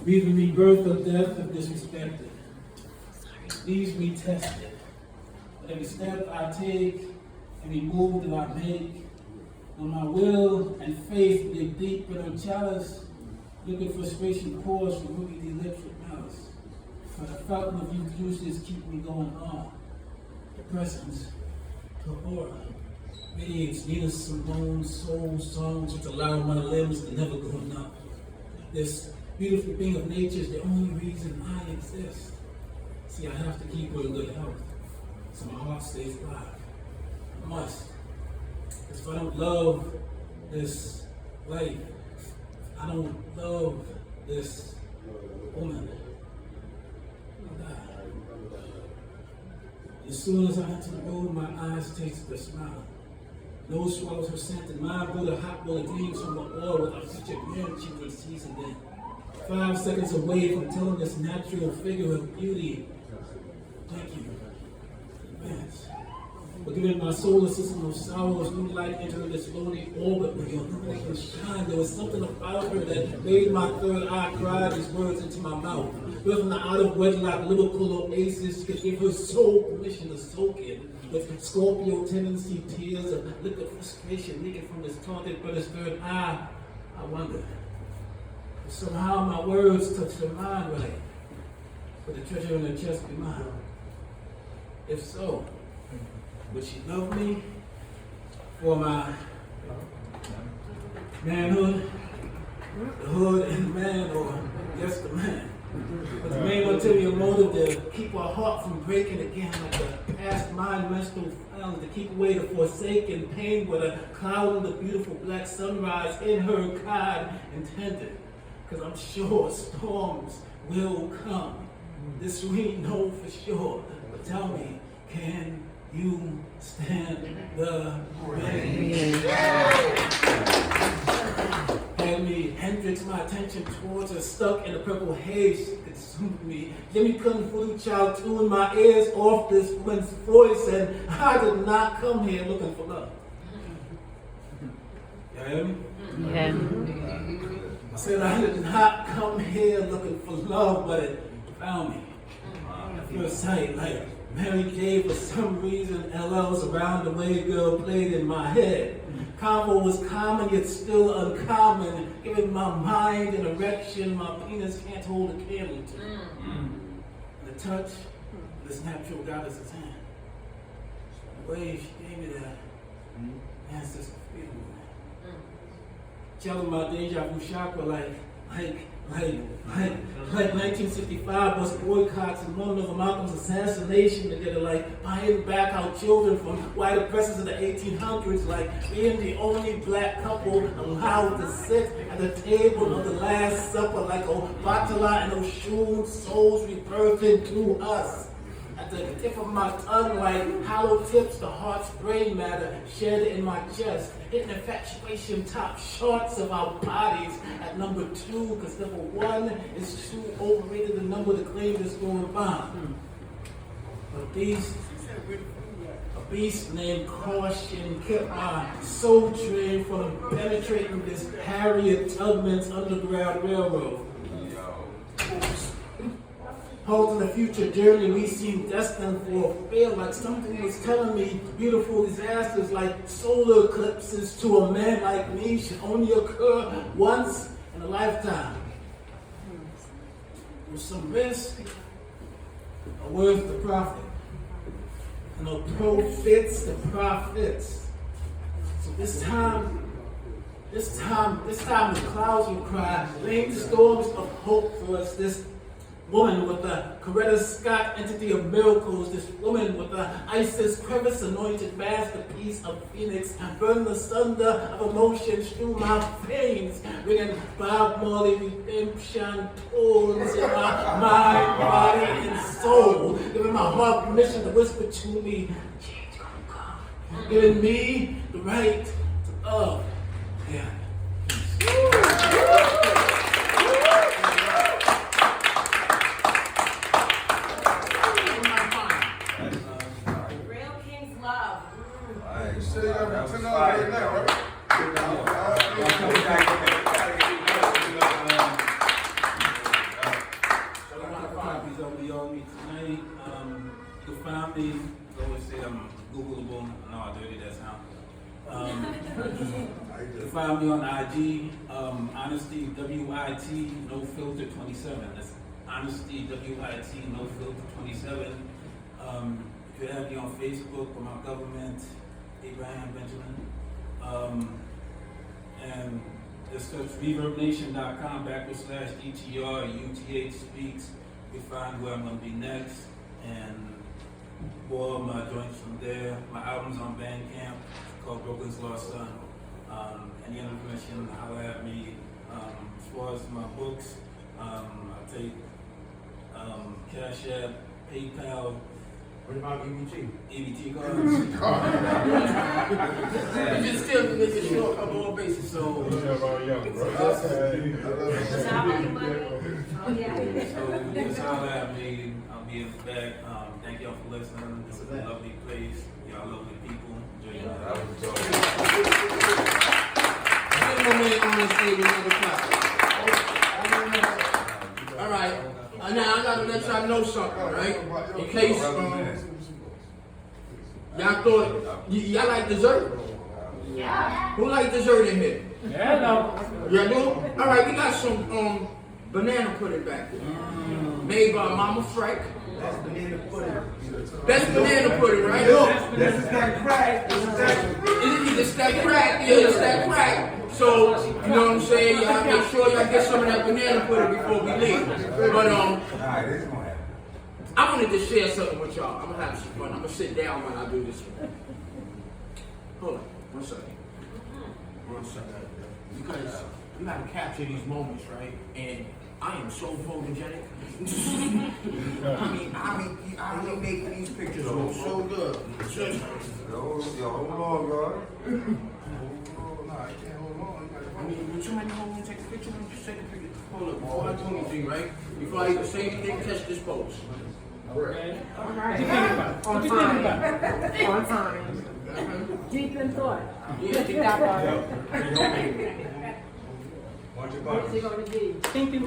Breathing me birth or death if disrespected. Leaves me tested. But every step I take, every move that I make, when my will and faith dig deep in her chalice, liquid frustration pours from ruby the electric malice. But the fountain of youth juices keep me going on. The presence, her aura, radiates Nina Simone's soul songs which allow my limbs to never go numb. This beautiful thing of nature is the only reason I exist. See, I have to keep her in good health, so my heart stays alive. I must. Because if I don't love this life, if I don't love this woman, I'll die. As soon as I enter the room, my eyes taste the smile. Nose swallows her scent, and mind blew the hot bowl of dreams from the oil with our future grandchildren seasoned in. 5 seconds away from telling this natural figure of beauty, thank you in advance. For giving my solar system of sorrows new light entering this lonely orbit where your illumination shine. There was something about her that made my third eye cry these words into my mouth. But from the out of wedlock lyrical oasis could give her soul permission to soak in. With Scorpio tendency, tears of liquid frustration leaking from this taunted but his third eye, I wonder if somehow my words touch her mind right. Would the treasure in her chest be mine? If so, would she love me for my manhood, the hood and the man, or just the man? But the main ulterior motive to keep our heart from breaking again, like the past mind menstrual found, to keep away the forsaken pain with a cloud in the beautiful black sunrise in her kind intended. Because I'm sure storms will come. This we know for sure. But tell me, can you stand the rain? Hand me Hendrix, my attention towards her, stuck in the purple haze, consumed me. Jimmy couldn't fully child tune my ears off this woman's voice, and I did not come here looking for love. You hear me? Yeah. I said I did not come here looking for love, but it found me. At first sight, like Mary J, for some reason, LL's around the way girl played in my head. Convo was common, yet still uncommon, giving my mind an erection my penis can't hold a candle to. And the touch of this natural goddess's hand. The way she gave me that ancestor feeling. Telling my deja vu chakra like 1965 was boycotts and Martin Luther Malcolm's assassination together, like buying back our children from white oppressors of the 1800s, like being the only black couple allowed to sit at the table of the Last Supper, like Obatala and Oshun, souls rebirthed into us. At the tip of my tongue, like hollow tips, the heart's brain matter shed in my chest. Hitting infatuation top charts of our bodies at number 2, because number 1 is too overrated a number to claim this going bomb. A beast named Caution kept my soul train from penetrating this Harriet Tubman's Underground Railroad. Holding the future journey we seem destined for a fail, like something was telling me beautiful disasters like solar eclipses to a man like me should only occur once in a lifetime. With some risk, a worth the profit. And a profits the profits. So this time the clouds will cry, rain storms of hope for us. This woman with the Coretta Scott entity of miracles, this woman with the Isis crevice anointed masterpiece of Phoenix, burn the thunder of emotions through my veins, ringing Bob Marley redemption tones in my mind, body, and soul, giving my heart permission to whisper to me, change gonna come, giving me the right to love. Yeah. find me on IG, Honesty WIT No Filter 27. That's Honesty WIT No Filter 27. You could have me on Facebook for my government, Abraham Benjamin. And just search ReverbNation.com/GTR UTH Speaks. You can find where I'm going to be next. And more of my joints from there. My album's on Bandcamp. It's called Brooklyn's Lost Son. Any other information, holler at me. As far as my books, I take Cash App, PayPal. What about EBT? EBT cards. You just still niggas show up on a basis, so. So just holler at me. I'll be in the back. Thank y'all for listening. This is a lovely place. Y'all lovely people. Enjoy your All right. Now I gotta let y'all know something, right? In case y'all thought y'all like dessert. Yeah. Who like dessert in here? Yeah, no. Y'all do? All right, we got some banana pudding back there, made by Mama Frank. That's banana pudding. That's banana pudding, right? That's that crack. It's that crack, yeah, it's that crack. So, you know what I'm saying? Y'all make sure y'all get some of that banana pudding before we leave. But Alright, this is gonna happen. I wanted to share something with y'all. I'm gonna have some fun. I'm gonna sit down when I do this one. Hold on, 1 second. 1 second. Because you gotta capture these moments, right? And I am so photogenic. I mean, making these pictures look so good. Yo, hold on, guys. Hold on. Nah, I can't hold on. I mean, would somebody hold on, take a picture? Just take a picture. Hold up, before I do anything, right? Before I even say anything, catch this pose. Okay. All right. On time. On time. Deep in thought. Yeah, Get that part. Watch your What's it body. going to be? Thinking.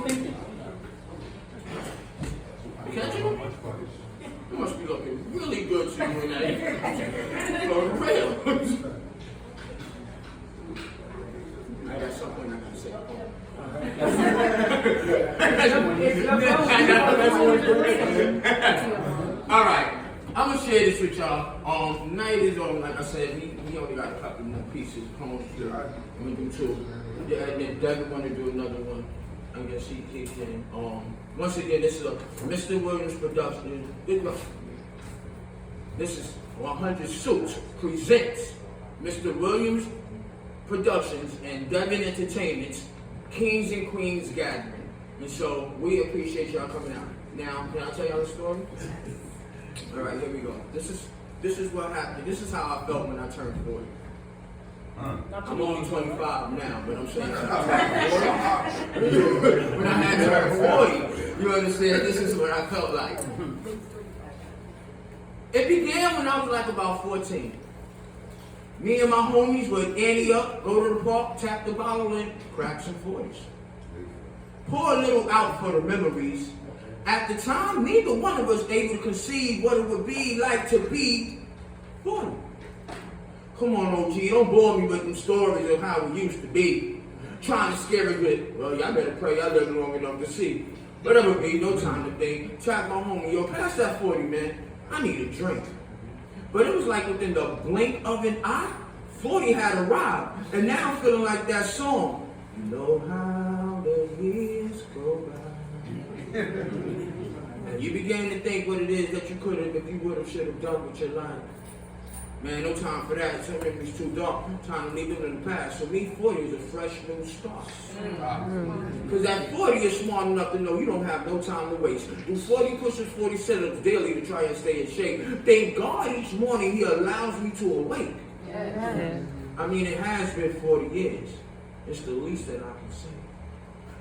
You catching him? You must be looking really good to you in that. For real. I got something I gotta say. All right, I'm gonna share this with y'all. Night is on, like I said, we only got a couple more pieces. Come we do two. Yeah, and then Devin want to do another one. I guess he can. Once again, this is a Mr. Williams production. This is 100 Suits presents Mr. Williams Productions and Devin Entertainment's Kings and Queens Gathering. And so we appreciate y'all coming out. Now, can I tell y'all a story? All right, here we go. This is what happened. This is how I felt when I turned 40. I'm only 25 now, but I'm saying when I had turned 40, you understand, this is what I felt like. It began when I was like about 14. Me and my homies would ante up, go to the park, tap the bottle, and crack some 40s. Pour a little out for the memories. At the time, neither one of us able to conceive what it would be like to be 40. Come on, OG, don't bore me with them stories of how it used to be. Trying to scare me with, well, y'all better pray y'all live long enough to see. Whatever be, no time to think. Trap my homie, yo, pass that 40, man. I need a drink. But it was like within the blink of an eye, 40 had arrived. And now I'm feeling like that song. You know how the years go by. And you began to think what it is that you could have, if you would have, should have done with your life. Man, no time for that. Some memories too dark. Time to leave them in the past. So me, 40 is a fresh new start. Because at 40, you're smart enough to know you don't have no time to waste. Do 40 pushes 40 sit-ups daily to try and stay in shape. Thank God each morning He allows me to awake. I mean, it has been 40 years. It's the least that I can say.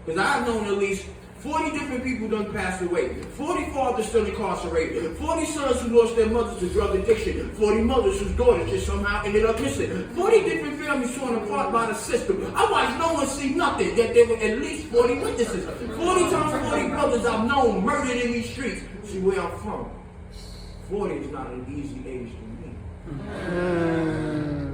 Because I've known at least 40 different people done passed away. 40 fathers still incarcerated. 40 sons who lost their mothers to drug addiction. 40 mothers whose daughters just somehow ended up missing. 40 different families torn apart by the system. I watched no one see nothing, yet there were at least 40 witnesses. 40 times 40 brothers I've known murdered in these streets. See where I'm from. 40 is not an easy age to me.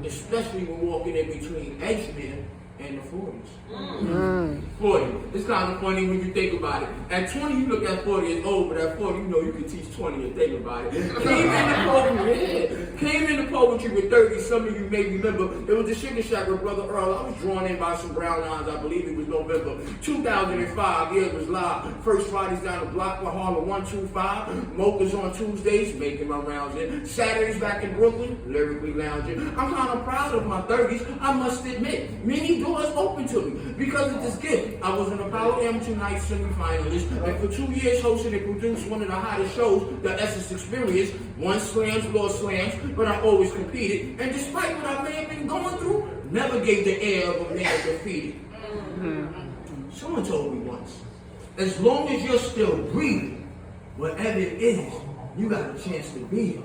Especially when walking in between Edgemere and the 40s. 40. It's kind of funny when you think about it. At 20, you look at 40 as old, but at 40, you know you can teach 20 and think about it. Came into poetry with 30. Some of you may remember. It was the Sugar Shack with Brother Earl. I was drawn in by some brown lines. I believe it was November 2005. Yeah, it was live. First Fridays down the block with Harlem 125. Mocha's on Tuesdays, making my rounds in. Saturdays back in Brooklyn, lyrically lounging. I'm kind of proud of my 30s, I must admit. Many doors open to me because of this gift. I was an Apollo Amateur Night semi-finalist, and for 2 years hosted and produced one of the hottest shows, the Essence Experience. Won slams, lost slams, but I always competed. And despite what I may have been going through, never gave the air of a man defeated. Someone told me once, as long as you're still breathing, whatever it is, you got a chance to be here.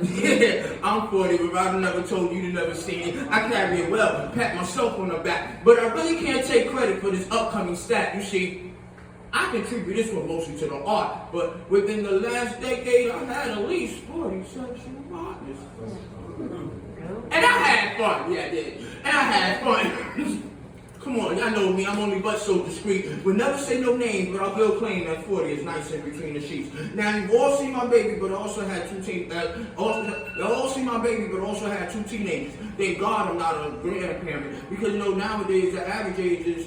Yeah, I'm 40, but I've never told you to never seen it. I carry it well, pat myself on the back. But I really can't take credit for this upcoming stat. You see, I contribute this one mostly to the art, but within the last decade, I had at least 40 sexual partners. And I had fun, yeah, I did. And I had fun. Come on, y'all know me, I'm only but so discreet. Will never say no names, but I will claim that 40 is nice in between the sheets. Now, you've all seen my baby, but I also had y'all all seen my baby, but also had 2 teenagers. Thank God I'm not a grandparent, because you know, nowadays the average age is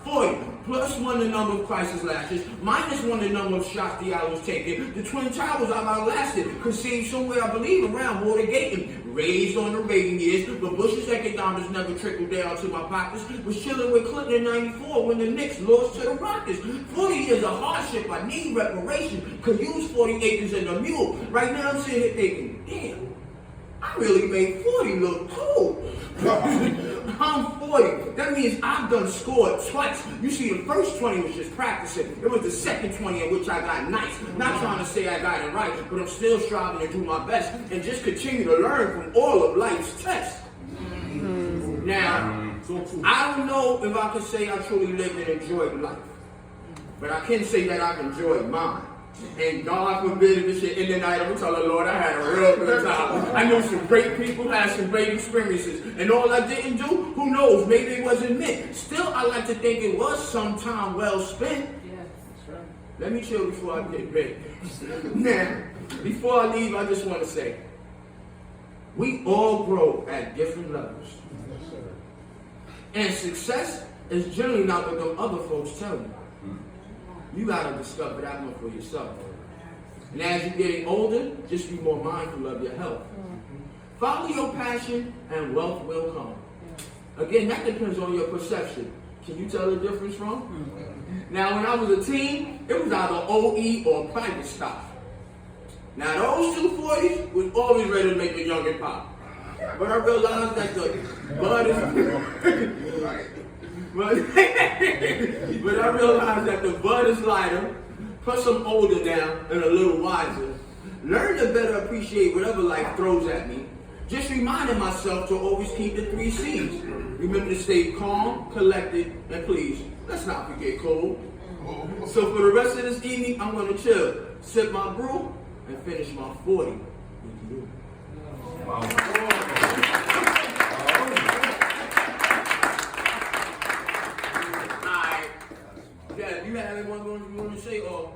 40. Plus 1 the number of crisis lashes, minus 1 the number of shots the I was taking. The Twin Towers I've outlasted, conceived somewhere I believe around Watergate, and raised on the Reagan years, but Bush's economics never trickled down to my pockets. Was chilling with Clinton in '94 when the Knicks lost to the Rockets. 40 years of hardship, I need reparation, could use 40 acres and a mule. Right now I'm sitting here thinking, damn, I really made 40 look cool. I'm 40. That means I've done scored twice. You see, the first 20 was just practicing. It was the second 20 in which I got nice. Not trying to say I got it right, but I'm still striving to do my best and just continue to learn from all of life's tests. Now, I don't know if I can say I truly lived and enjoyed life, but I can say that I've enjoyed mine. And God forbid if this shit in the night, I'm gonna tell the Lord I had a real good time. I knew some great people, had some great experiences. And all I didn't do, who knows, maybe it wasn't meant. Still, I like to think it was some time well spent. Yeah, that's right. Let me chill before I get big. Now, before I leave, I just want to say, we all grow at different levels. And success is generally not what them other folks tell you. You gotta discover that one for yourself. And as you're getting older, just be more mindful of your health. Follow your passion and wealth will come. Again, that depends on your perception. Can you tell the difference from? Now, when I was a teen, it was either OE or private stock. Now, those 2 40s was always ready to make a youngin' pop. But I realized that the bud is... But I realized that the bud is lighter, plus I'm older now and a little wiser. Learn to better appreciate whatever life throws at me. Just reminding myself to always keep the 3 C's. Remember to stay calm, collected, and please, let's not forget cool. So for the rest of this evening, I'm gonna chill, sip my brew, and finish my 40. Yeah, you have anyone you want to say, or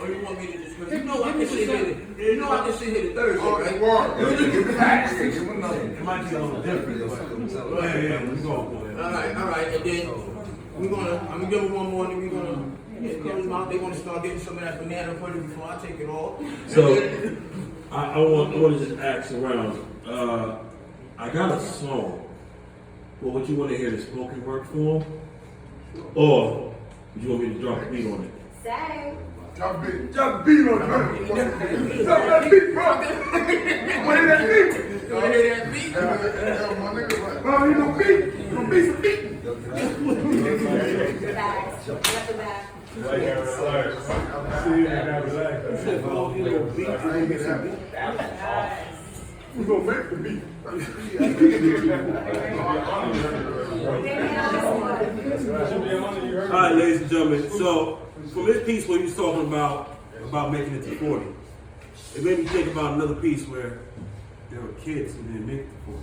you want me to just? You know I can sit here. You know I can sit here to Thursday, right? It might be a little different. Yeah, we go. All right, and then I'm gonna give them one more, and then we're gonna close them out. They want to start getting some of that banana pudding before I take it all. So I want to just ask around. I got a song. Well, would you want to hear the spoken word form, or would you want me to drop a beat on it? Say. Drop beat on it. Drop that beat, bro. What is that beat? You want to hear that beat? Oh, you gonna beat? You gonna beat some beat? Bags. Get the bag. We gonna make the beat. All right, ladies and gentlemen. So from this piece where you was talking about making it to 40, it made me think about another piece where there were kids who didn't make it to 40.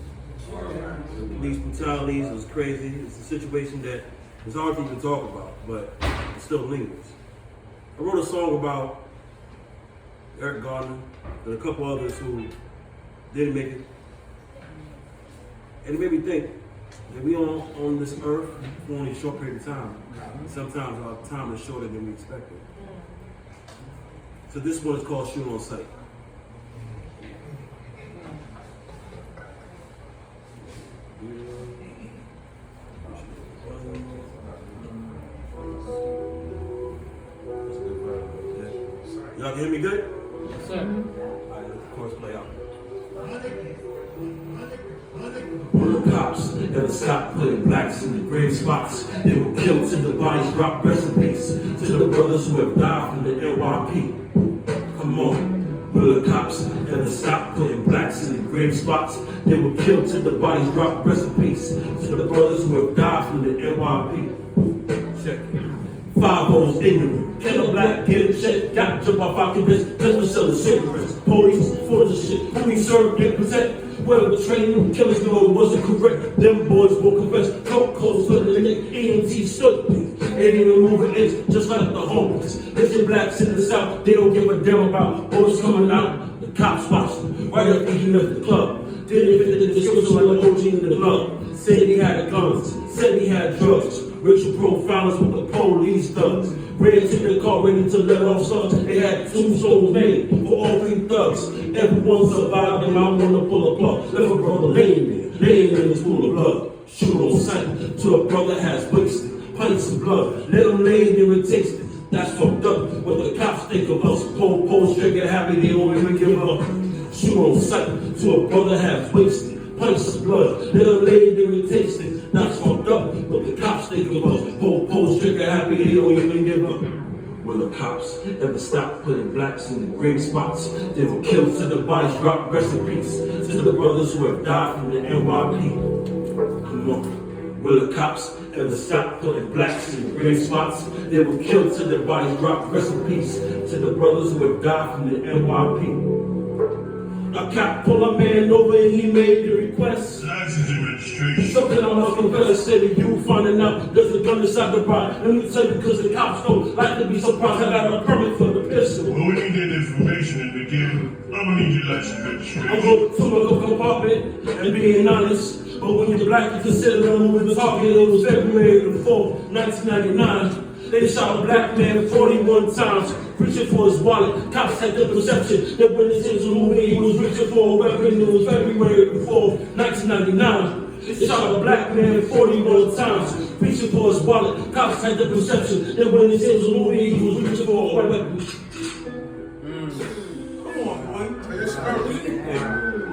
Police brutalities was crazy. It's a situation that is hard to even talk about, but it still lingers. I wrote a song about Eric Gardner and a couple others who didn't make it. And it made me think that we on this earth for only a short period of time. Sometimes our time is shorter than we expected. So this one is called Shoot on Sight. Y'all can hear me good? Yes, sir. Alright, of course, play out. When the cops ever stopped putting blacks in the grave spots, they were killed till the bodies dropped. Rest in peace to the brothers who have died from the NYP. Come on. When the cops ever stopped putting blacks in the grave spots, they were killed till the bodies dropped. Rest in peace to the brothers who have died from the NYP. Check it. 5-0's ignorant. Kill a black, get a check, got jump off our convinced, just for selling cigarettes. Police, for the shit, who we serve and protect. Well, the training killers know it wasn't correct. Them boys will confess. Coke codes for the neck, EMT stood. Ain't even moving inch, just like the homeless. Listen, blacks in the South, they don't give a damn about what's coming out. The cops watch them, right up thinking of the club. Didn't fit the description like OG in the glove. Said he had guns, said he had drugs. Racial profilers with the police thugs. Ran to the car ready to let off slugs. They had 2 souls made for all 3 thugs. Everyone survived and I wanna pull a plug. Left a brother laying in his pool of blood. Shoot on sight till a brother has wasted pints of blood. Let him lay there and taste it. That's fucked up. What the cops think of us. Post trigger happy they don't even give up. Shoot on sight till a brother has wasted pints of blood. Let him lay there and taste it. That's fucked up. What the cops think of us. Post trigger happy they don't even give up. When the cops ever stopped putting blacks in the grave spots, they were killed till the bodies dropped. Rest in peace to the brothers who have died from the NYP. Come on. When the cops ever stopped putting blacks in the grave spots, they were killed till the bodies dropped. Rest in peace to the brothers who have died from the NYP. A cop pulled a man over and he made the request. License and registration. Something I must confess, said that you finding out there's a gun inside the body. Let me tell you, because the cops don't like to be surprised. I got a permit for the pistol. Well, we need that information in the beginning. I'm gonna need your license and I'm registration. going to a compartment and being honest. But when you're black, you consider a moving target. It was February the 4th, 1999. They shot a black man 41 times, reaching for his wallet. Cops had the perception that when this is moving, he was reaching for a weapon. It was February the 4th, 1999. They shot a black man 41 times, reaching for his wallet. Cops had the perception that when this is moving, he was reaching for a weapon. Come on, boy. Hey, it's early.